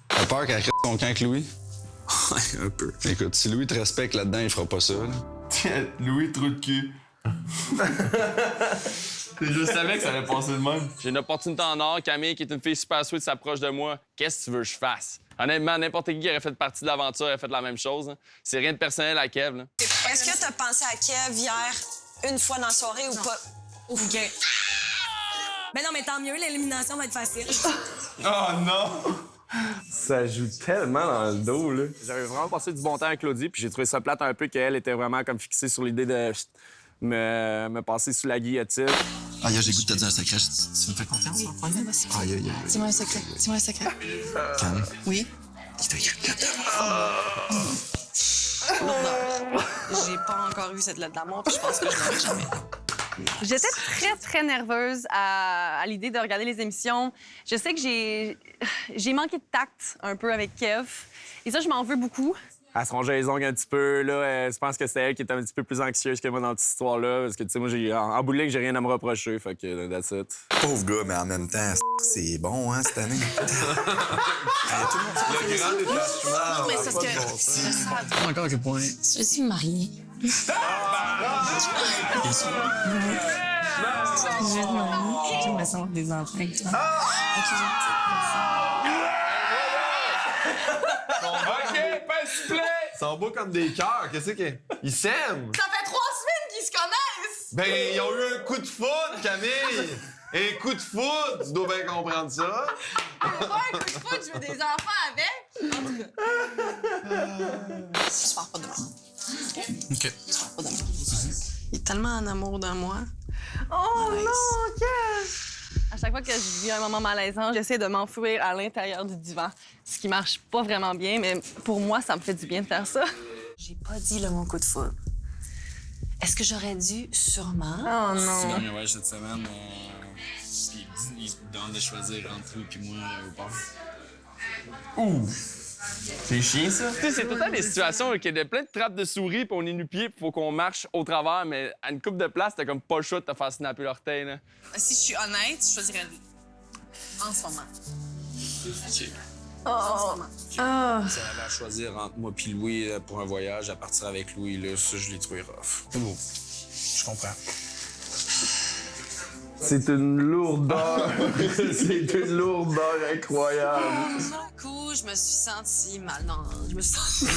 T'as peur qu'elle crée ton camp avec Louis? Ouais, un peu. Écoute, si Louis te respecte là-dedans, il fera pas ça, là. Tiens, Louis, trou de cul. Je savais que ça allait passer de même. J'ai une opportunité en or. Camille, qui est une fille super sweet, s'approche de moi. Qu'est-ce que tu veux que je fasse? Honnêtement, n'importe qui aurait fait partie de l'aventure aurait fait la même chose. Hein. C'est rien de personnel à Kev. Là. Est-ce que t'as pensé à Kev hier, une fois dans la soirée ou pas? OK. Mais non, mais tant mieux, l'élimination va être facile. Oh non! Ça joue tellement dans le dos, là. J'avais vraiment passé du bon temps avec Claudie, puis j'ai trouvé ça plate un peu qu'elle était vraiment comme fixée sur l'idée de me passer sous la guillotine. Ah, j'ai goût de te dire un secret. Tu me fais confiance? Aïe, aïe, aïe. Dis-moi un secret. Dis-moi un secret. Calme. Oui? Il t'a écrit une lettre d'amour. J'ai pas encore eu cette lettre d'amour, puis je pense que je l'aurai jamais. J'étais très, très nerveuse à l'idée de regarder les émissions. Je sais que j'ai manqué de tact un peu avec Kev. Et ça, je m'en veux beaucoup. Elle se rongeait les ongles un petit peu, là. Je pense que c'était elle qui était un petit peu plus anxieuse que moi dans cette histoire-là. Parce que, tu sais, moi, en bout de ligne, j'ai rien à me reprocher. Fait que, that's it. Pauvre gars, mais en même temps, c'est bon, hein, cette année. Tout le monde Le grand détachement. Mais c'est ce que... Encore à quel point? Tu veux-tu me marier? Bien sûr. Je veux te marier. J'aimerais savoir des enfants avec toi. OK, pas s'il te plaît! Ils sont beaux comme des cœurs. Qu'est-ce qu'ils s'aiment? Ça fait 3 semaines qu'ils se connaissent! Ben, ils ont eu un coup de foudre, Camille! Un coup de foudre! Tu dois bien comprendre ça. Un coup de foot, je veux des enfants avec! En tout cas. Je pars pas demain. OK? OK. Je pars pas demain. Il est tellement en amour de moi. Oh non, Kev! À chaque fois que je vis un moment malaisant, j'essaie de m'enfuir à l'intérieur du divan. Ce qui marche pas vraiment bien, mais pour moi, ça me fait du bien de faire ça. J'ai pas dit le mot coup de foudre. Est-ce que j'aurais dû? Sûrement. Oh non. Si tu gagnes un voyage cette semaine, il te donne de choisir entre lui et moi au port. Ouh! C'est chiant, ça. Tu sais, c'est tout le temps des situations où il y a plein de trappes de souris, puis on est nu-pieds, puis faut qu'on marche au travers, mais à une coupe de place, t'as comme pas le choix de te faire snapper l'orteil, là. Si je suis honnête, je choisirais lui. En ce moment. OK. En ce moment. Si on avait à choisir entre moi et Louis pour un voyage, à partir avec Louis, là, ça, je l'ai trouvé rough. C'est beau. Je comprends. C'est une lourdeur. C'est une lourdeur incroyable. D'un coup, je me suis sentie mal. Non, je me suis sentie...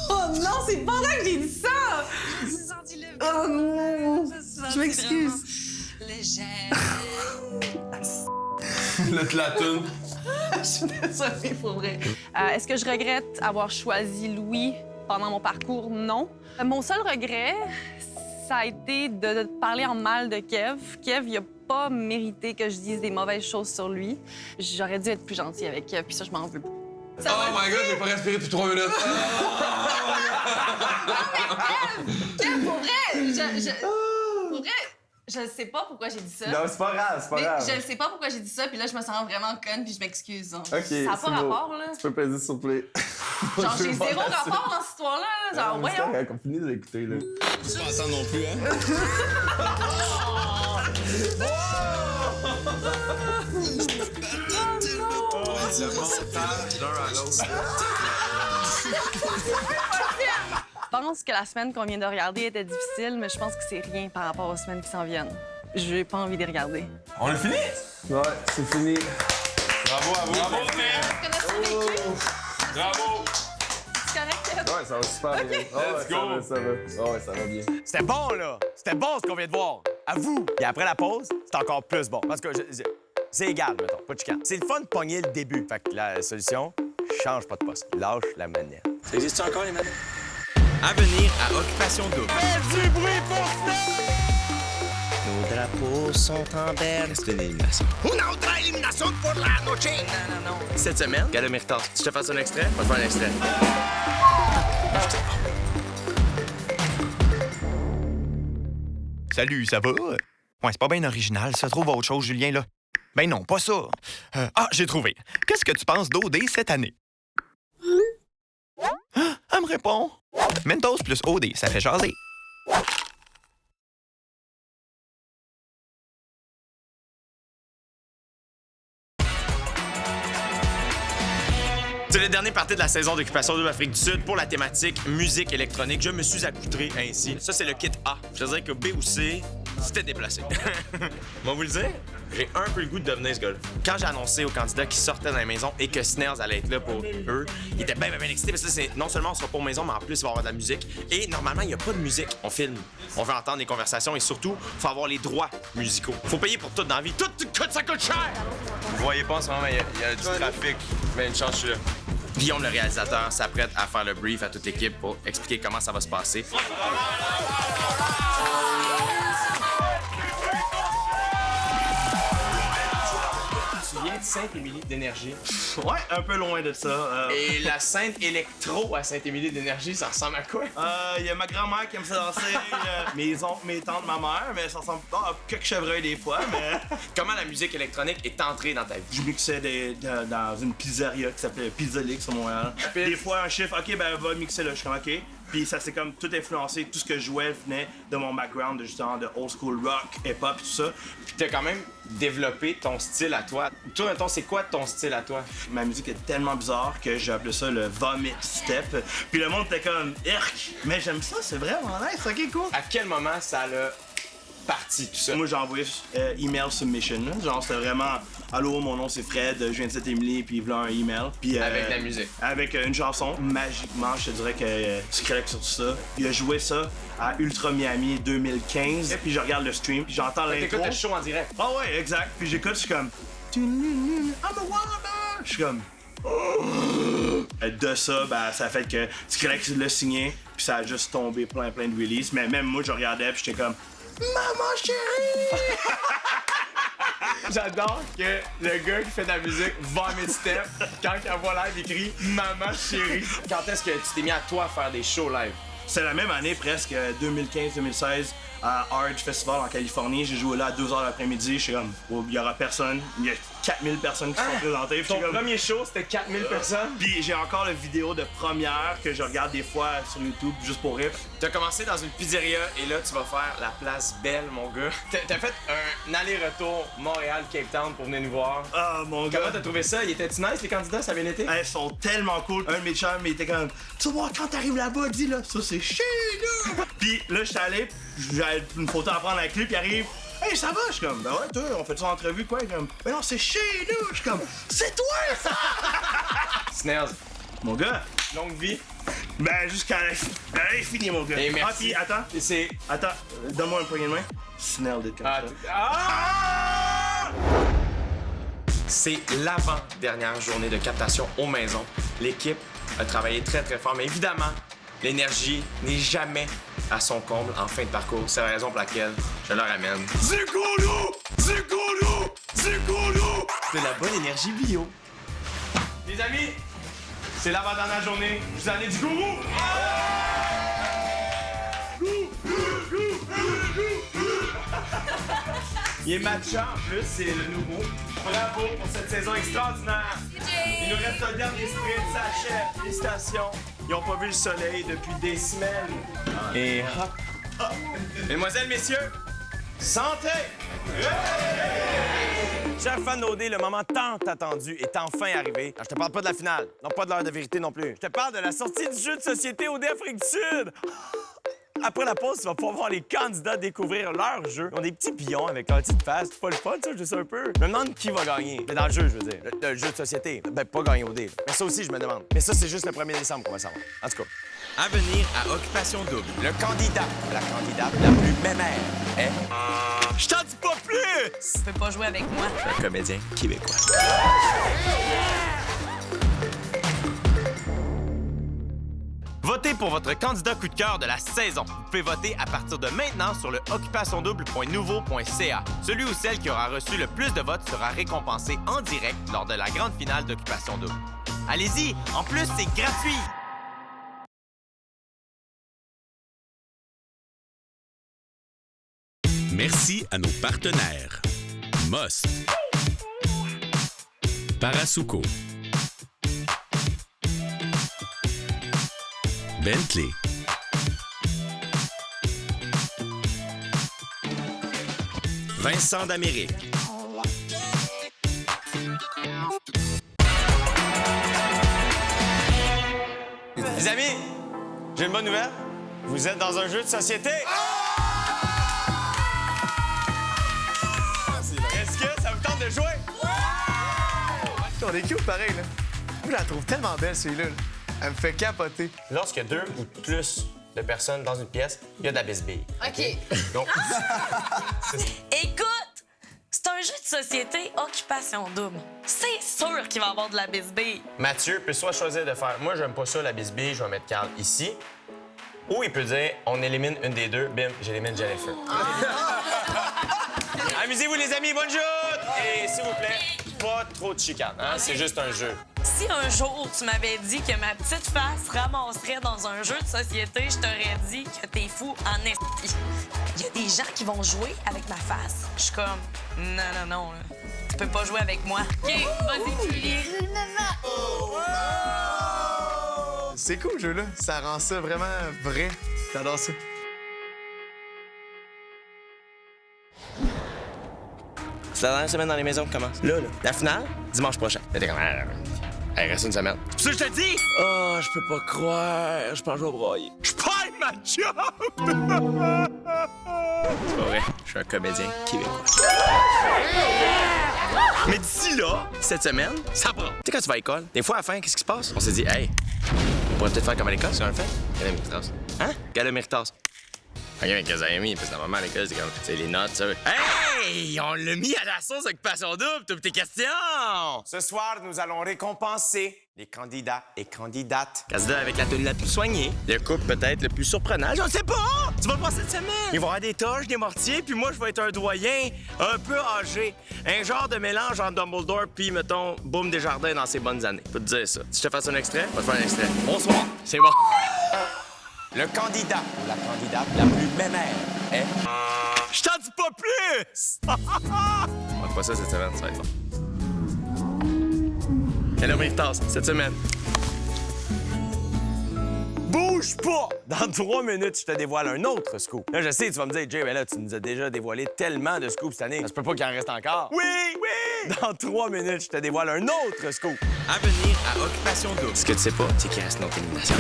Oh non, c'est pas là que j'ai dit ça! Je me suis sentie levée. Oh non! Je m'excuse. Légère. La toune. Je suis désolée, pour vrai. Est-ce que je regrette avoir choisi Louis pendant mon parcours? Non. Mon seul regret, ça a été de parler en mal de Kev. Kev, il a pas mérité que je dise des mauvaises choses sur lui. J'aurais dû être plus gentille avec Kev, puis ça, je m'en veux. Oh my God, j'ai pas respiré depuis 3 minutes. Kev, pour vrai, pour vrai, je sais pas pourquoi j'ai dit ça. Non, c'est pas grave, c'est pas grave. Je sais pas pourquoi j'ai dit ça, puis là, je me sens vraiment conne, puis je m'excuse. Hein. OK, ça n'a pas rapport, là. Tu peux peser sur play. Genre, j'ai zéro rapport dans cette histoire-là. Là. Genre, voyons. On finit de l'écouter, là. Tu pas attendre non plus, hein? Je pense que la semaine qu'on vient de regarder était difficile, mais je pense que c'est rien par rapport aux semaines qui s'en viennent. J'ai pas envie de les regarder. On a fini? Ouais, c'est fini. Bravo à vous. Bravo, Kev. Bravo. C'est correct, Kev? Ouais, ça va super bien. OK. Let's go. Ça va. Oh, ouais, ça va bien. C'était bon, là. C'était bon, ce qu'on vient de voir. À vous. Et après la pause, c'est encore plus bon. Parce que c'est égal, mettons. Pas de chicane. C'est le fun de pogner le début. Fait que la solution, change pas de poste. Lâche la manette. Ça existe encore, les manettes? À venir à Occupation Double. Fais du bruit pour ça! Nos drapeaux sont en berne. C'est une élimination. Una otra eliminación por la noche. Non. Cette semaine, Gala Méritant. Si je te fasse un extrait, on va te faire un extrait. Salut, ça va? Ouais, c'est pas bien original, ça. Trouve autre chose, Julien, là. Ben non, pas ça. J'ai trouvé. Qu'est-ce que tu penses d'OD cette année? Elle me répond. Mentos plus OD, ça fait jaser. C'est le dernier party de la saison d'Occupation Double Afrique du Sud pour la thématique musique électronique. Je me suis accoutré ainsi. Ça, c'est le kit A. Je dirais que B ou C, c'était déplacé. Moi, vous le dire, j'ai un peu le goût de devenir ce gars-là. Quand j'ai annoncé aux candidats qui sortaient de la maison et que Snails allait être là pour eux, ils étaient bien excités parce que c'est non seulement on sera pour maison, mais en plus, il va y avoir de la musique. Et normalement, il n'y a pas de musique. On filme. On veut entendre des conversations et surtout, il faut avoir les droits musicaux. Faut payer pour tout dans la vie. Tout coûte, ça coûte cher! Vous voyez pas en ce moment, il y a du trafic. Ben, une chance, je suis là. Guillaume, le réalisateur, s'apprête à faire le brief à toute l'équipe pour expliquer comment ça va se passer. Tu viens de Sainte-Émilie d'Énergie. Ouais, un peu loin de ça. Et la scène électro à Sainte-Émilie d'Énergie, ça ressemble à quoi? Il y a ma grand-mère qui aime ça danser, mes oncles, mes tantes, ma mère, mais ça ressemble pas à quelques chevreuils des fois, mais... Comment la musique électronique est entrée dans ta vie? Je mixais dans une pizzeria qui s'appelait Pizza Lix à Montréal. Des fois, un chiffre, OK, ben va mixer là. Je suis comme, OK. Puis ça s'est comme tout influencé, tout ce que je jouais venait de mon background, justement, de old school rock, hip-hop, tout ça. Puis t'as quand même développé ton style à toi. Toi, mettons, c'est quoi ton style à toi? Ma musique est tellement bizarre que j'ai appelé ça le vomit step. Puis le monde était comme, irk! Mais j'aime ça, c'est vraiment nice, OK, cool. À quel moment ça l'a parti, tout ça? Moi, j'ai envoyé email submission, là. Genre, c'était vraiment, allô, mon nom c'est Fred, je viens de Sainte-Émilie, puis voilà un email. Puis, avec la musique. Avec une chanson. Magiquement, je te dirais que Skrillex sur ça. Il a joué ça à Ultra Miami 2015. Et puis je regarde le stream, puis j'entends l'intro. T'écoutes le show en direct? Ah ouais, exact. Puis j'écoute, je suis comme, I'm a wonder. Je suis comme, de ça, ben, ça a fait que Skrillex l'a signé, puis ça a juste tombé plein de releases. Mais même moi, je regardais, puis j'étais comme, maman chérie! J'adore que le gars qui fait de la musique vomit step quand il envoie live il crie maman chérie. Quand est-ce que tu t'es mis à toi faire des shows live? C'est la même année presque, 2015-2016, à Arch Festival en Californie. J'ai joué là à 2h l'après-midi. Je suis comme, oh, il y aura personne. Il y a 4000 personnes qui sont présentées. Ton premier show, c'était 4000 personnes? Puis j'ai encore la vidéo de première que je regarde des fois sur YouTube juste pour rire. T'as commencé dans une pizzeria et là, tu vas faire la place Belle, mon gars. T'as fait un aller-retour Montréal-Cape Town pour venir nous voir. Ah, mon gars. Comment t'as trouvé ça? Ils étaient-tu nice, les candidats? Ça a bien été? Ils sont tellement cool. Un de mes chums, il était comme, tu vas voir, quand t'arrives là-bas, dis là, ça c'est chez nous. Puis là, j'étais allé, j'avais une photo à prendre avec lui, puis il arrive. Hey, ça va? Je suis comme, ben ouais, toi, on fait ça en entrevue, quoi? Il est comme, ben non, c'est chez nous! Je suis comme, c'est toi, ça! Snails. Mon gars. Longue vie. Ben, jusqu'à l'infini, mon gars. Et merci. Ah, puis attends. C'est. Attends, donne-moi un poignet de main. Snail dit comme ça. C'est l'avant-dernière journée de captation aux maisons. L'équipe a travaillé très fort, mais évidemment, l'énergie n'est jamais à son comble en fin de parcours. C'est la raison pour laquelle je leur amène Zucolo! Zucolo! Zucolo! de la bonne énergie bio. Les amis, c'est l'avant-dernière journée. Je vous en ai du gourou! Il est matchant en plus, c'est le nouveau. Bravo pour cette saison extraordinaire. Il nous reste un dernier sprint, ça achève. Félicitations. Ils n'ont pas vu le soleil depuis des semaines. Et hop, hop. Mesdemoiselles, messieurs, santé! Chers fans d'OD, le moment tant attendu est enfin arrivé. Alors, je te parle pas de la finale, non pas de l'heure de vérité non plus. Je te parle de la sortie du jeu de société OD Afrique du Sud. Après la pause, tu vas pouvoir voir les candidats découvrir leur jeu. Ils ont des petits pions avec leur petite face. C'est pas le fun, ça, je sais un peu. Je me demande qui va gagner. Mais dans le jeu, je veux dire. Le jeu de société. Ben, pas gagner au dé. Mais ça aussi, je me demande. Mais ça, c'est juste le 1er décembre qu'on va savoir. En tout cas. À venir à Occupation Double, le candidat, la candidate la plus mémère est... Je t'en dis pas plus! Tu peux pas jouer avec moi. Je suis un comédien québécois. Votez pour votre candidat coup de cœur de la saison. Vous pouvez voter à partir de maintenant sur le occupationdouble.nouveau.ca. Celui ou celle qui aura reçu le plus de votes sera récompensé en direct lors de la grande finale d'Occupation Double. Allez-y, en plus, c'est gratuit! Merci à nos partenaires. Most, Parasuco, Bentley, Vincent d'Amérique, Les amis, j'ai une bonne nouvelle. Vous êtes dans un jeu de société. Est-ce que ça vous tente de jouer? On est cute pareil, là. Moi, je la trouve tellement belle, celui-là. Là. Elle me fait capoter. Lorsqu'il y a 2 ou plus de personnes dans une pièce, il y a de la bisbille. OK. Donc, Écoute, c'est un jeu de société Occupation Double. C'est sûr qu'il va y avoir de la bisbille. Mathieu peut soit choisir de faire « Moi, j'aime pas ça, la bisbille, je vais mettre Carl ici », ou il peut dire « On élimine une des deux, bim, j'élimine Jennifer. Amusez-vous, les amis, bonne joute! Et s'il vous plaît, pas trop de chicane, hein? C'est juste un jeu. Si un jour tu m'avais dit que ma petite face ramasserait dans un jeu de société, je t'aurais dit que t'es fou en esti. Il y a des gens qui vont jouer avec ma face. Je suis comme, non, là. Tu peux pas jouer avec moi. OK, vas-y, Julie. C'est cool, le jeu-là. Ça rend ça vraiment vrai. J'adore ça. C'est la dernière semaine dans les maisons qui commence. Là. La finale, dimanche prochain. T'es comme, il reste une semaine. C'est pour ça que je te dis! Oh, je peux pas croire. Je pense que je vais broyer. Je perds ma job! C'est pas vrai. Je suis un comédien québécois. Mais d'ici là, cette semaine, ça prend. Tu sais, quand tu vas à l'école, des fois, à la fin, qu'est-ce qui se passe? On s'est dit, hey, on pourrait peut-être faire comme à l'école, c'est qu'on le fait. Galamiritas. Hein? Galamiritas. OK, mais qu'est-ce que amis? Parce que normalement, à l'école, c'est comme, c'est les notes, ça. Hey! On l'a mis à la sauce Occupation Double, toutes tes questions! Ce soir, nous allons récompenser les candidats et candidates. Candidat avec la tenue la plus soignée. Le couple peut-être le plus surprenant. Je ne sais pas! Tu vas le voir cette semaine! Ils vont avoir des toches, des mortiers, puis moi, je vais être un doyen un peu âgé. Un genre de mélange entre Dumbledore puis, mettons, Boom Desjardins dans ses bonnes années. Je peux te dire ça. Si je te fasse un extrait, je vais te faire un extrait. Bonsoir. C'est bon. Le candidat ou la candidate la plus mémère est... Je t'en dis pas plus! On va pas ça cette semaine, ça va être bon. Galamiritas, cette semaine. Bouge pas! Dans 3 minutes, je te dévoile un autre scoop. Là, je sais, tu vas me dire, Jay, ben là, tu nous as déjà dévoilé tellement de scoops cette année. Ça se peut pas qu'il en reste encore. Oui! Dans 3 minutes, je te dévoile un autre scoop. À venir à Occupation Double. Ce que tu sais pas, c'est qu'il reste notre élimination.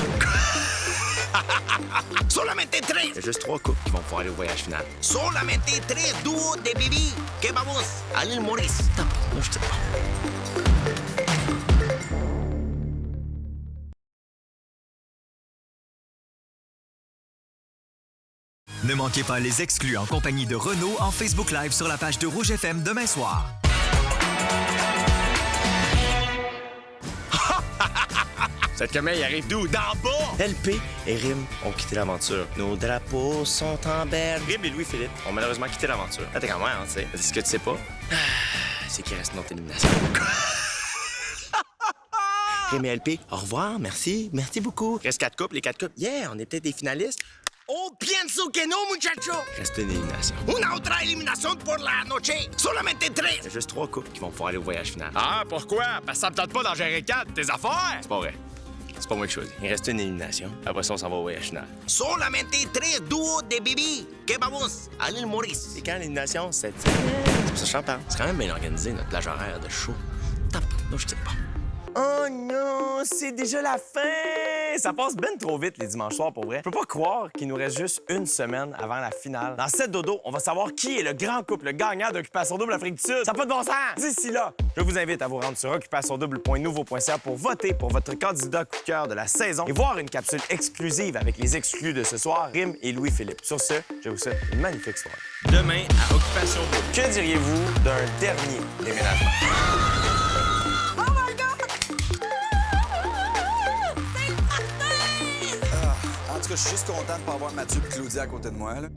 Solamente 3. Il y a juste 3 couples qui vont pouvoir aller au voyage final. Solamente 3 dúos de Bibi. Que vamos a l'île Maurice. Moi, je te pas. Ne manquez pas les exclus en compagnie de Renaud en Facebook Live sur la page de Rouge FM demain soir. Cette comédie arrive d'où? D'en bas! LP et Rim ont quitté l'aventure. Nos drapeaux sont en berne. Rim et Louis-Philippe ont malheureusement quitté l'aventure. Là, t'es quand même, hein, tu sais. Ce que tu sais pas, c'est qu'il reste notre élimination. Rim et LP, au revoir, merci beaucoup. Reste 4 couples, les 4 couples. Yeah, on est peut-être des finalistes. Oh, pienso que no, muchacho. Reste une élimination. Una otra eliminación por la noche. Solamente 3. Il y a juste 3 couples qui vont pouvoir aller au voyage final. Ah, pourquoi? Parce que ça me tente pas d'en gérer 4, tes affaires! C'est pas vrai. C'est pas moi qui choisis. Il reste une élimination. Après ça, on s'en va au voyage final. Solamente 3 dúos de Bibi. Que vamos a l'île Maurice. C'est quand l'élimination? Cette semaine. C'est pour ça que j'en parle. C'est quand même bien organisé, notre plage horaire de show. Tape, non, je sais pas. Oh non, c'est déjà la fin! Ça passe ben trop vite les dimanches soirs, pour vrai. Je peux pas croire qu'il nous reste juste une semaine avant la finale. Dans cette dodo, on va savoir qui est le grand couple, le gagnant d'Occupation Double Afrique du Sud. Ça n'a pas de bon sens! D'ici là, je vous invite à vous rendre sur occupationdouble.nouveau.ca pour voter pour votre candidat coup de cœur de la saison et voir une capsule exclusive avec les exclus de ce soir, Rim et Louis-Philippe. Sur ce, je vous souhaite une magnifique soirée. Demain, à Occupation Double, que diriez-vous d'un dernier déménagement? je suis juste content de pas avoir Mathieu et Claudia à côté de moi. Là.